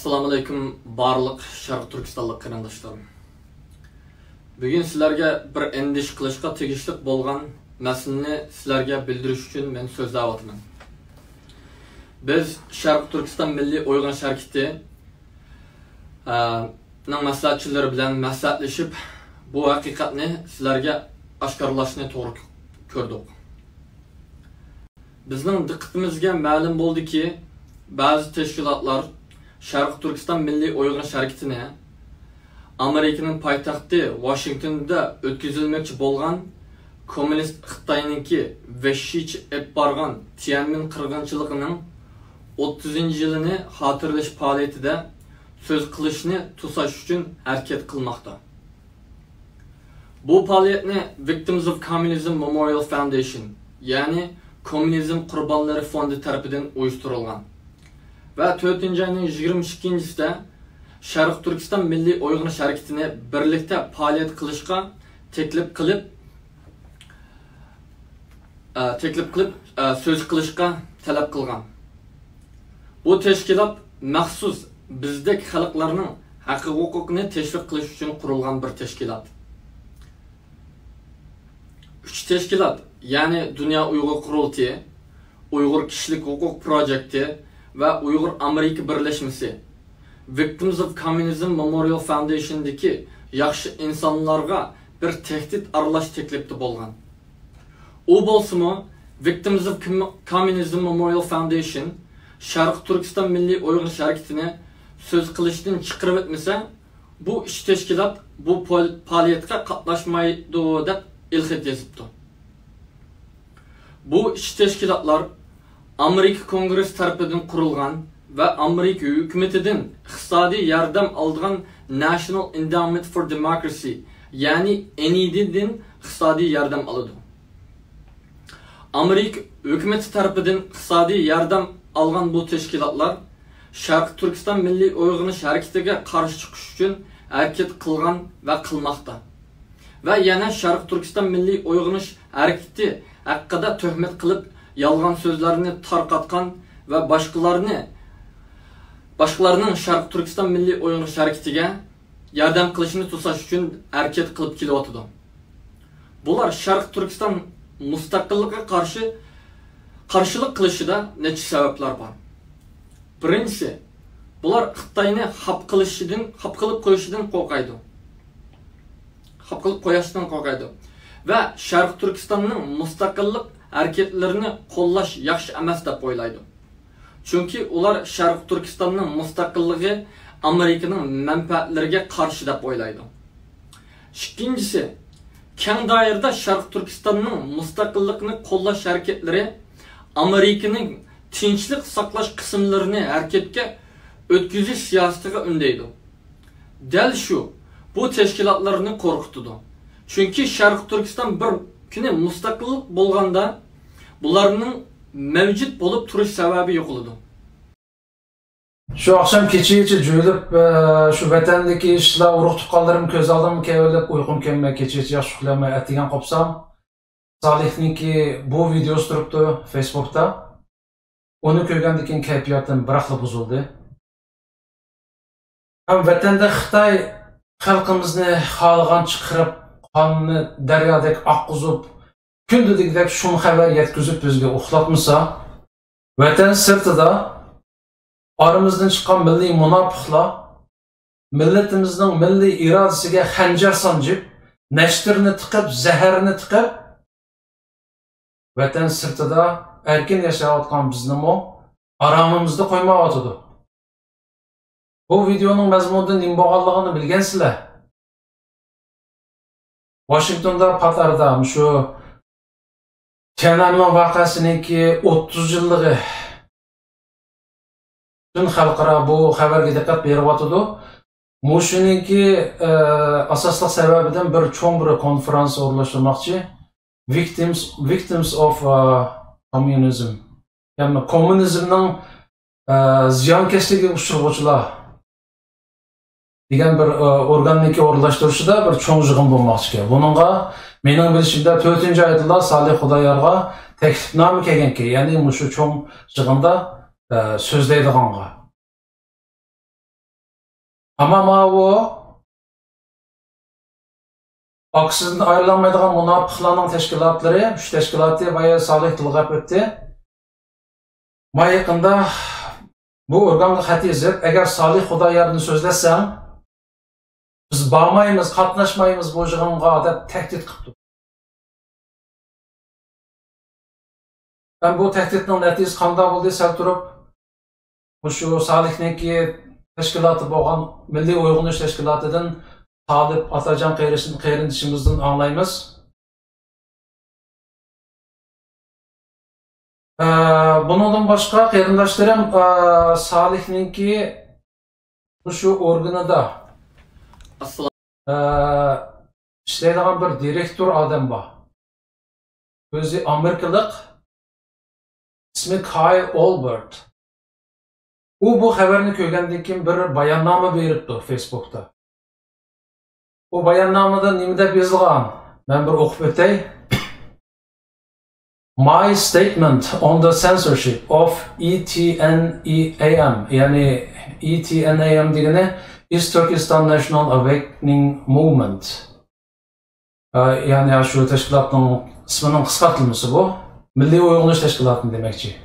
Assalamu alaikum barliq Sharq Turkistonlik qarindoshlarım. Bugun sizlarga bir endish qilishga tegishli bo'lgan masalani sizlarga bildirish uchun men so'zlayapman. Biz Sharq Turkiston Milliy Uyg'unish harakati ning maslahatchilari bilan maslahatlashib, bu haqiqatni sizlarga oshkorlashni to'g'ri ko'rdik. Bizning diqqatimizga ma'lum bo'ldiki, ba'zi tashkilotlar Sharq Turkiston Milliy Uyg'unish harakatini Amerikaning poytaxti Washingtonda o'tkazilmoqchi bo'lgan kommunist Xitoyninki vahshiycha ep bargan Tiananmen qirg'inchiligining 30-yilini xotirlash faoliyatida so'z qilishni to'sash uchun harakat qilmoqda. Bu faoliyatni Victims of Communism Memorial Foundation, ya'ni Kommunizm qurbonlari fondi tarafidan uyushtirilgan. Ve 4-ayning 22-sida Sharq Turkiston Milliy Uyg'unish harakatini birlikda faoliyat qilishga taklif qilib so'z qilishga talab qilgan. Bu tashkilot maxsus bizdek xalqlarning haqqi huquqini tashviq qilish uchun qurilgan bir tashkilot. 3 tashkilot, ya'ni Dunyo Uyg'ur qurultiyi, Uyg'ur kishilik huquq projekti ve Uyghur Amerika Birleşmesi, Victims of Communism Memorial Foundation'daki yaxşı insanlarga bir tehdit aralash teklifte bolgan. O bolsumu Victims of Communism Memorial Foundation Sharq Turkiston Milliy Uyg'unish harakatini söz qilishdan chiqarib etmasa, bu ish tashkilot bu faoliyatga qatnashmaydi deb ilxat yozibdi. Bu ish tashkilotlar Amerika Kongresi tarafından kurulgan ve Amerika hükümetinden iqtisodiy yardım aldıgan National Endowment for Democracy, yani NED'den iqtisodiy yardım aldı. Amerika hükümeti tarafından iqtisodiy yardım algan bu teşkilatlar Sharq Turkiston Milliy Uyg'unish harakatiga qarshi chiqish uchun harakat qilgan ve qilmoqda. Ve yana Sharq Turkiston Milliy Uyg'unish harakati haqida tuhmat qilib yalgan sözlerini tarqatkan ve başkalarının Sharq Turkiston Milliy Uyg'unish harakatiga yardım qilishini to'sash uchun harakat qilib kelyapti. Bular Sharq Turkiston mustaqilligiga qarshilik qilishida necha sabablar bor. Birinchisi, bular Xitoyni xap qilib qo'yishidan qo'rqaydi. Ve Sharq Turkistonning mustaqillik hareketlerini qo'llash yaxshi emas deb o'ylaydi. Chunki ular Sharq Turkistonning mustaqilligi Amerikaning manfaatlariga qarshi deb o'ylaydi. Ikkinchisi, keng doirada Sharq Turkistonning mustaqilligini qo'llash harakatlari Amerikaning tinchlik saqlash qismlarini harakatga o'tkazish siyosatiga undaydi. Dal shu bu tashkilotlarni qo'rqitdi. Chunki Sharq Turkiston bir kuni mustaqillik bo'lganda bularning mavjud bo'lib turish sababi yo'q bo'ladi. Şu akşam keçeyici jo'ylab şu vatandagi ishlar urug' tuqqanlarim ko'z oldimga kelib uyqum kelmay kechiyici yaxshi uxlamay atigan qopsam, Solihniki bu videosi turibdi Facebookda. Uni ko'rgandan keyin kayfiyatim biraqli buzildi. Ham vatanda Xitoy xalqimizni xalqan chiqarib, qonni daryodek oqqizib, kunduzlikdek shum xabar yetkazib bizga uxlatmasa, vatan sirtida aramızdan chiqqan milliy munofiqlar millatimizning milliy irodasiga xanjar sanjib, nashtirni tiqib, zaharni tiqib, vatan sirtida erkin yashayotgan bizni aramimizda qo'ymayotdi. Bu videoning mazmunidan nima bo'lganligini bilgansizlar. Washingtonda Patarda şu Tiananmen vaqasiniki 30 yilligi tun xalqaro bu xabarga diqqat beryapti. Mushuninki asosli sababidan bir cho'ng bir konferans o'rnashtirmoqchi. Victims of Communism. Ya'ni kommunizmning ziyonkashligiga uchrag'uvchilar degan bir organniki o'rnashtirishida bir cho'ng yig'in bo'lmoqchi. Buningga mening bilishimda 4-oyda Salih Xudoyorga taklifnoma kelganki, ya'ni mushu cho'ng yig'inda so'zlaydiganga. Ama o aksızdan ayrılamaydigan münafıklarning teşkilatları, şu teşkilatı bayağı Salih tilgap etti. Ma yaqında bu organga xat yazıp, eğer Salih Xudoyarni so'zlasam, biz bormaymiz, qatnaşmaymiz bu yig'inga deb tahdid qilibdi. Ben bu tahdidning natijasi qanday bo'ldi sal turib, shu Salihninki teşkilatı bo'lgan Milliy Uyg'unish teşkilatıdan Talip Atacan qayrindishimizdan anglaymiz. Bundan başqa qarindoshlarım Salihninki shu organida ishlaydigan bir direktor odam bor. O'zi Amerikalik, ismi Kyle Olbert. U bu xabarni ko'rgandan keyin bir bayonnoma beribdi Facebookda. O bayonnamada nima deb yozilgan? Men bir o'qib o'tay. My statement on the censorship of ETNEAM, yani ETNAM degani East Turkestan National Awakening Movement. Yani şu teşkilatning ismining qisqartılması bu. Milliy Uyg'unish teşkilatı demekçi.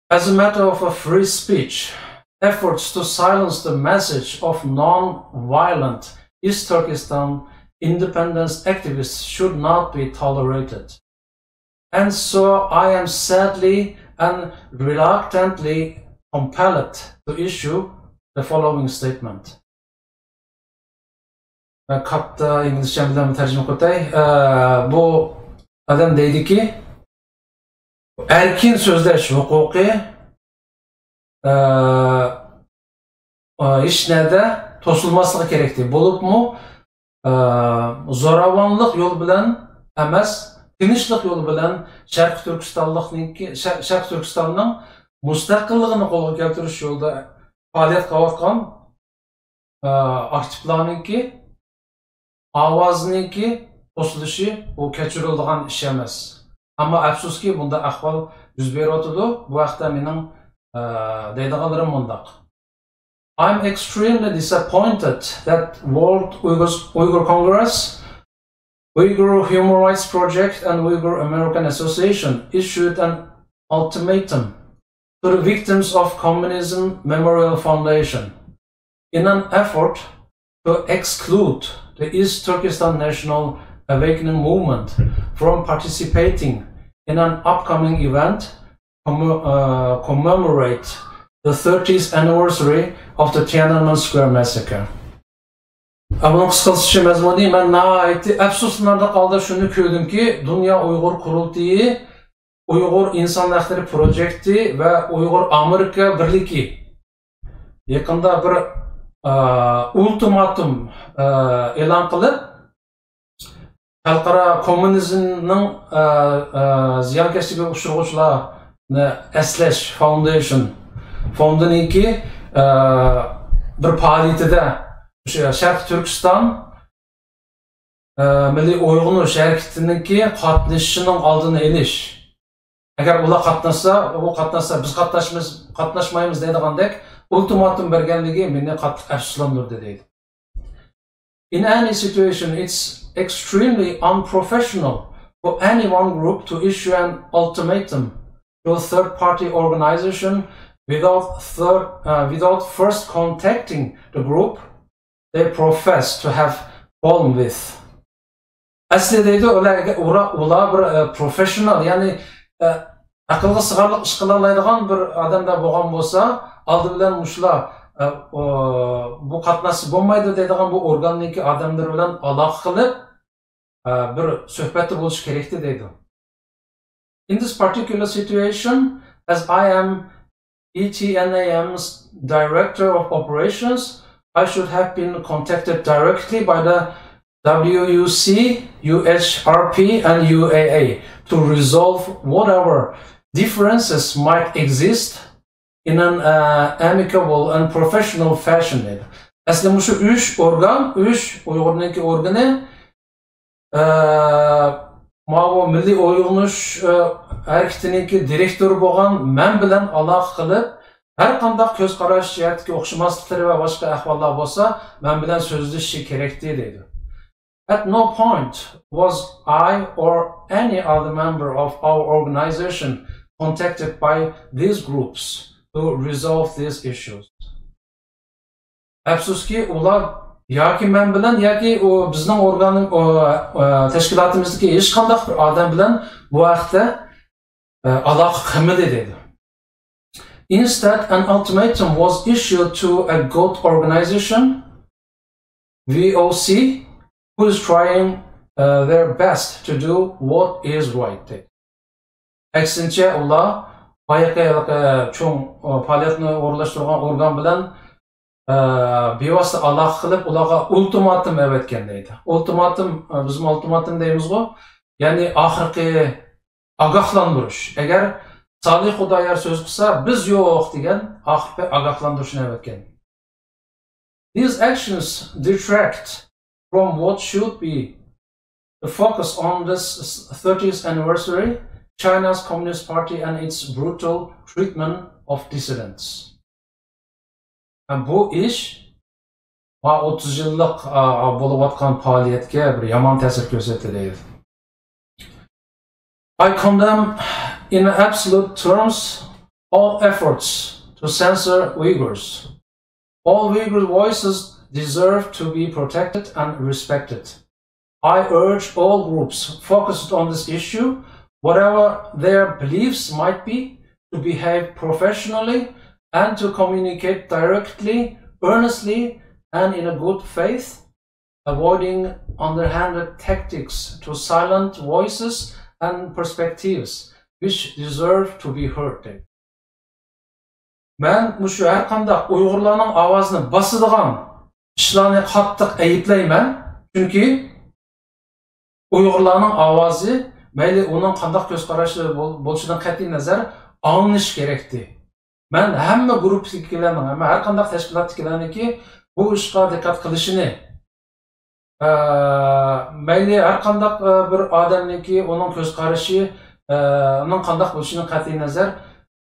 As a matter of a free speech, efforts to silence the message of non-violent East Turkestan independence activists should not be tolerated. And so I am sadly and reluctantly compelled to issue the following statement. Katta İngilizce bilen tercüme kotay. Bu adam deydi ki, erkin sözleş hukuki iş nerede tosulmaslığı gerekti. Bulup mu zoravanlık yol bilen emas, tinchlik yolu bilen Şarkı Türkistan'ın mustaqilligini qo'lga keltirish yo'lida faoliyat qilayotgan aktivlarninki ovozniki to'silishi bu kechiriladigan ish emas. Ammo afsuski bunda ahvol yuz beryotidi. Bu vaqtda mening deydiganlarim bundaq. I'm extremely disappointed that World Uyghur Congress, Uyghur Human Rights Project and Uyghur American Association issued an ultimatum to the victims of Communism Memorial Foundation in an effort to exclude the East Turkestan National Awakening Movement from participating in an upcoming event commemorate the 30th anniversary of the Tiananmen Square massacre. Bunun kısaltışı mezmuni, ben afsuslarda kaldı şunu gördüm ki Dünya Uyghur Kurultayı, Uyghur İnsan Hakları Projekti ve Uyghur Amerika Birliki yakında bir ultimatum e'lon qilib, xalqaro kommunizmning ziyonkashligiga uchraguvchilarni eslash fondiniki bir faoliyatida o'sha Sharq Turkiston Milliy Uyg'unish harakatiniki qatnashishining oldini olish. Agar ular qatnashsa, biz qatnashmaymiz deydigandek ultimatum berganligi meni qattiq afsuslantirdi deydi. In any situation, it's extremely unprofessional for any one group to issue an ultimatum to a third-party organization without first contacting the group they profess to have fallen with. Aslida deydi, ular bir professional, yani aqlga sig'arliq ish qila oladigan bir odamda bo'lgan bo'lsa, oldi bilan mushlar bu qatnashib bo'lmaydi deydigan bu organniki odamlar bilan aloqa qilib bir suhbatda bo'lish kerakdi deydi. In this particular situation, as I am ETNAM's Director of Operations, I should have been contacted directly by the WUC, UHRP and UAA to resolve whatever differences might exist in an amicable and professional fashion. Aslında şu üç Uyg'urniki organi Mavo Milliy Uyg'unish harakatiniki direktori bo'lgan men bilan aloqa qilib, Her qandaq ko'z qarash jihatdagi o'xshamasliklari va boshqa ahvollar bo'lsa, men bilan so'zlashishi kerak deydi. At no point was I or any other member of our organization contacted by these groups to resolve these issues. Afsuski, ular yoki men bilan yoki bizning organim tashkilotimizdagi hech qanday bir odam bilan bu vaqtda aloqa qilmadi dedi. Instead, an ultimatum was issued to a GOAT organization, VOC, who is trying their best to do what is right. Aksincha, ular bayaqi cho'ng faoliyatni o'rlashtirgan organ bilan bevosita aloqa qilib, ularga ultimatum berayotgan deydi. Ultimatum, bizim ultimatum deymiz-ku, ya'ni oxirgi ogohlantirish. Agar Salih Xudoyor so'z qilsa, biz yo'q degan oxirgi ogohlantirishni berayotgan. These actions detract from what should be the focus on this 30th anniversary, China's Communist Party and its brutal treatment of dissidents. Bu ish 30 yillik bo'lib o'tgan faoliyatga bir yomon ta'sir ko'rsatadi. I condemn in absolute terms all efforts to censor Uyghurs. All Uyghur voices deserve to be protected and respected. I urge all groups focused on this issue, whatever their beliefs might be, to behave professionally and to communicate directly, earnestly, and in a good faith, avoiding underhanded tactics to silence voices and perspectives which deserve to be heard. Men mushu har qanday Uyg'urlarning ovozini bosadigan ishlarni qattiq ayiblayman, chunki Uyg'urlarning ovozi mayli uning qanday ko'z qarashi bo'lishidan qat'iy nazar anglish kerakdi. Men hamma guruhdagilarning, hamma har qanday tashkilotdagilarniki bu ishga diqqat qilishini, mayli har qanday bir odamniki uning ko'z qarashi uning qanday bo'lishidan qat'iy nazar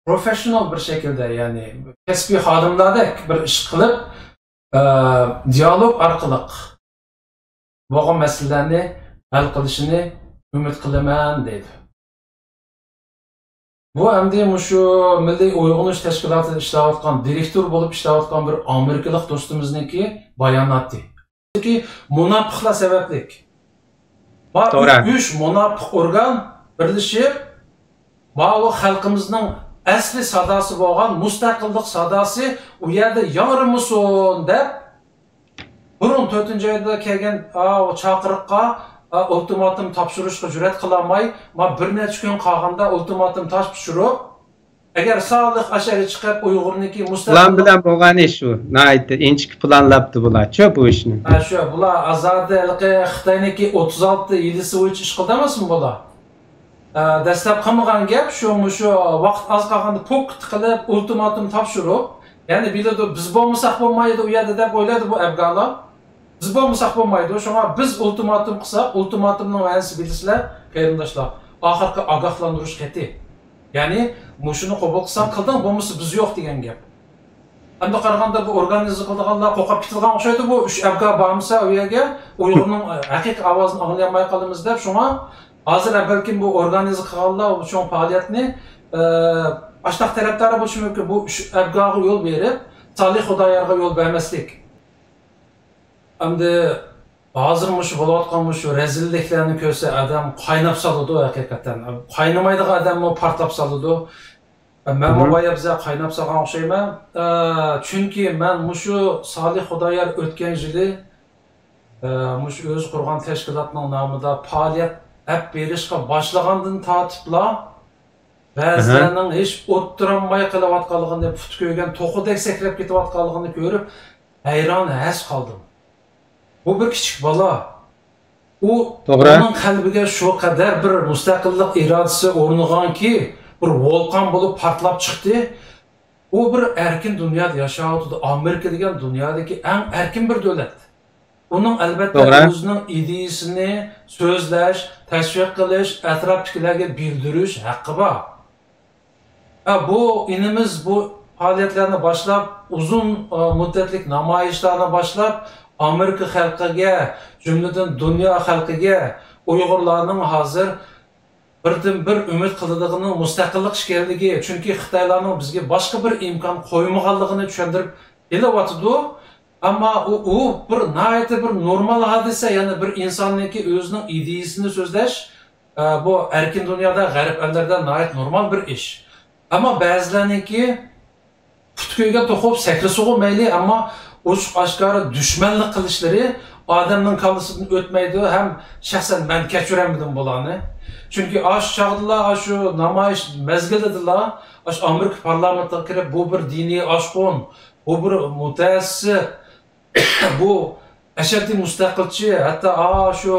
professional bir shaklda, ya'ni kasbiy xodimlardek bir ish qilib, dialog orqali bo'lgan masalalarni hal qilishini umid qilaman deydi. Bu endi mushu Milliy Uyg'unish tashkilotida ishlayotgan, direktor bo'lib ishlayotgan bir amerikalik do'stimizniki bayonoti. Ki munofiqlar sabablik. To'g'ri. 3 munofiq organ birlashib, bu xalqimizning asli sadosi bo'lgan mustaqillik sadosi u yerda yorilmasin deb burun 4-oyda kelgan chaqiriqqa ultimatum topshirishga jur'at qilolmay, bir necha kun qolganda ultimatum topshirib, agar Salih Ashari chiqib Uyg'urniki mustaqil bilan bo'lgan ish shu. Nayt inchik planlabdi bular-chi bu ishni. Shu bular azadilqi Xitoyniki 36 Yelisovich ish qildamasmi bular? Dastlab qilmagan gap shu vaqt az qolganda pokit qilib ultimatum topshirib, ya'ni biladi biz bo'lmasak bo'lmaydi u yerda deb o'yladi bu afg'onlar. Biz bo'lmasak bo'lmaydi, shunga biz ultimatum qilsak, ultimatumning ma'nosi bilasizlar, qarindoshlar. Oxirgi ogohlantirish qati. Ya'ni shuni qabul qilsam qilding, bo'lmasa biz yo'q degan gap. Endi qaraganda bu organizatsiya qilganlar qo'qab ketilgan o'xshaydi bu 3 afg'on bo'lmasa u yerga Uyg'urning haqiqiy ovozini anglamay qolamiz deb shunga hozir balkim bu organizatsiya qilganlar uchun faoliyatni ashtaq tarafdori bo'lishi mumkin. Bu 3 afg'onga yo'l berib, Salih Xudoyorga yo'l bermaslik. Endi hozir bo'layotgan rezilliklarni ko'rsa adam qaynab soladi haqiqatan. Qaynamaydigan odamni portlab soladi. Men bu biza qaynab solgan o'xshayman. Chunki men Salih Xudoyor o'tgan yili o'z qurgan tashkilotning nomida faoliyat olib berishga boshlagandan tortiblar ba'zilarning hech o'ttiranmay qilayotganligini, put ko'ygan to'qidek sakrab ketayotganligini ko'rib hayron has qoldim. Bu bir kichik bola. Uning qalbiga shu qadar bir mustaqillik irodasi o'rnaganki, bir volqon bo'lib portlab chiqdi. U bir erkin dunyoda yashayotdi. Amerika degan dunyodagi eng erkin bir davlat. Uning albatta o'zining ideyasini so'zlash, tashviq qilish, atrofdagilarga bildirish haqqi bor. Bu inimiz bu faaliyetlerini başlap, uzun müddetlik namayişlerini başlap, Amerika halkıga, cümleden dünya halkıga Uyg'urlarning hozir birdan-bir umid qiladigan mustaqillik ishkerligi, chunki Xitoylarning bizga boshqa bir imkon qo'ymaganligini tushuntirib kelyapti. Ammo u bir nihoyatda bir normal hodisa, ya'ni bir insonniki o'zining ideyasini so'zlash, bu erkin dunyoda g'arb ellarda nihoyat normal bir ish. Ammo ba'zilarniki putko'yga to'qib sakrasuga mayli, ammo ochiq oshkora dushmanlik qilishlari odamning kallasidan o'tmaydi. Ham shaxsan men kechiramadim bularni. Chunki ash chog'dilar, shu namoyish mezgilidilar, ash Amerika parlamentiga kirib, bu bir diniy oshqon, bu bir mutaassis, bu ashaddiy mustaqilchi, hatto shu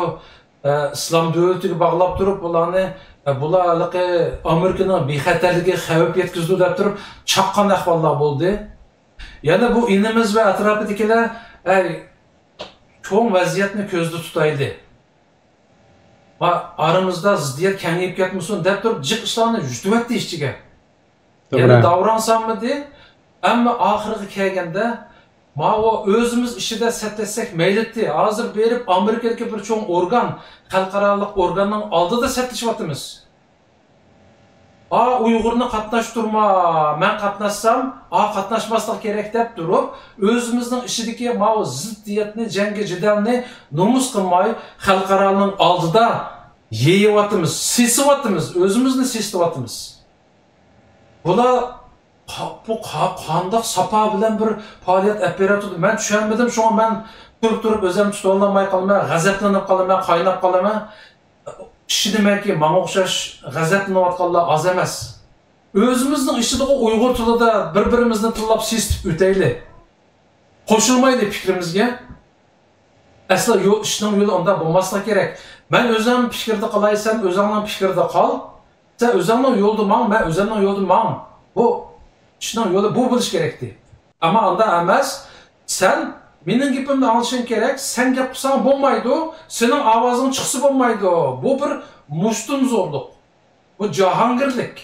islom davlatiga bog'lab turib bularni bularligi Amerikaning bexatarligiga xavf yetkazdi deb turib chaqqan ahvollar bo'ldi. Yana bu inimiz va atrofidagilar cho'ng vaziyatni ko'zda tutaydi. Va aramızda ziddiyat kengayib ketmasin deb turib jiq ishlarni yutyapti ichiga. Yana davronsanmidi? Ammo oxiriga kelganda ma'vo o'zimiz ishida satlasak maylitti. Hozir berib Amerikadagi bir cho'ng organ, xalqaro organning oldida satlashyapmiz. Uyg'urni qatnashtirma, men qatnashsam, qatnashmaslik kerak deb turib, o'zimizning ishidagi ma'vo ziddiyatni, jangi jidalni nomus qilmay, xalqaroning oldida yeyapmiz, sesyapmiz, o'zimizni sesyapmiz. Bular bu qandoq sapa bilan bir faoliyat operatordi. Men tushunmadim, shunga men turib o'zim tuta olmay qolaman, g'azablanib qolaman, qaynab qolaman. Kishi demakki, menga o'xshash g'azablanayotganlar oz emas. O'zimizning ishida Uyg'ur tilida bir-birimizni tillab sesib o'taylik. Qo'shilmaydi fikrimizga. Aslo ishning yo'li unda bo'lmasligi kerak. Men o'zim fikrda qilaysan, o'zingning fikrda qol. Sen o'zingning yo'lda mang, men o'zimning yo'lda mang. Bu ishning yo'li bu bo'lish kerakdi. Ammo unda emas, sen mening gapimni anglashing kerak, sen gap qilsang bo'lmaydi, sening ovozing chiqsa bo'lmaydi. Bu bir mustunzorlik. Bu jahongirlik.